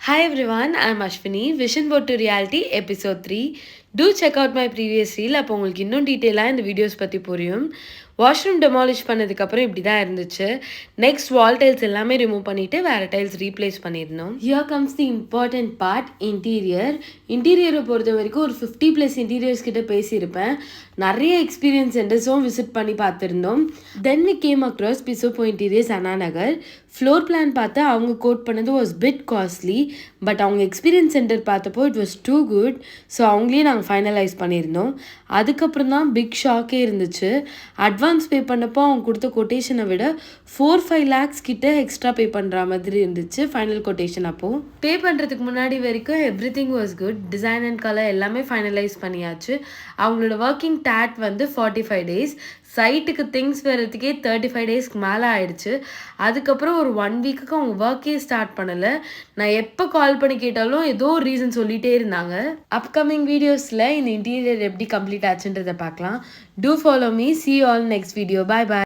Hi everyone, I'm Ashwini. Vision Board to Reality episode 3. Do check out my previous reel. அப்போ உங்களுக்கு இன்னும் டீட்டெயிலாக இந்த வீடியோஸ் பற்றி புரியும். வாஷ்ரூம் டெமாலிஷ் பண்ணதுக்கப்புறம் இப்படி தான் இருந்துச்சு. நெக்ஸ்ட் வால் டைல்ஸ் எல்லாமே ரிமூவ் பண்ணிவிட்டு வேறு டைல்ஸ் ரீப்ளேஸ் பண்ணியிருந்தோம். Here comes the important part, interior. இன்டீரியரை பொறுத்த வரைக்கும் ஒரு 50+ இன்டீரியர்ஸ் கிட்ட பேசியிருப்பேன். நிறைய எக்ஸ்பீரியன்ஸ் சென்டர்ஸும் விசிட் பண்ணி பார்த்துருந்தோம். தென் வி கேம் அக்ராஸ் பிசோப்போ interiors Anna Nagar. Floor plan பார்த்து அவங்க கோட் பண்ணது வாஸ் பிட் காஸ்ட்லி, பட் அவங்க எக்ஸ்பீரியன்ஸ் சென்டர் பார்த்தப்போ it was too good. So அவங்களே நாங்கள் ஃபைனலைஸ் பண்ணியிருந்தோம். அதுக்கப்புறம் தான் பிக் ஷாக்கே இருந்துச்சு. அட்வான்ஸ் பே பண்ணப்போ அவங்க கொடுத்த கொட்டேஷனை விட 4-5 lakhs கிட்ட எக்ஸ்ட்ரா பே பண்ணுற மாதிரி இருந்துச்சு ஃபைனல் கொட்டேஷன். அப்போது பே பண்ணுறதுக்கு முன்னாடி வரைக்கும் every thing was good. Design and colour எல்லாமே ஃபைனலைஸ் பண்ணியாச்சு. அவங்களோட ஒர்க்கிங் டேட் வந்து 45 days. சைட்டுக்கு திங்ஸ் வரதுக்கே 35 daysக்கு மேலே ஆயிடுச்சு. அதுக்கப்புறம் ஒரு 1 weekக்கு அவங்க ஒர்க்கே ஸ்டார்ட் பண்ணலை. நான் எப்போ கால் பண்ணி கேட்டாலும் ஏதோ ஒரு ரீசன் சொல்லிகிட்டே இருந்தாங்க. அப்கமிங் வீடியோஸில் இந்த இன்டீரியர் எப்படி கம்ப்ளீட் ஆச்சுன்றதை பார்க்கலாம். Do follow me. see you all next video. Bye bye.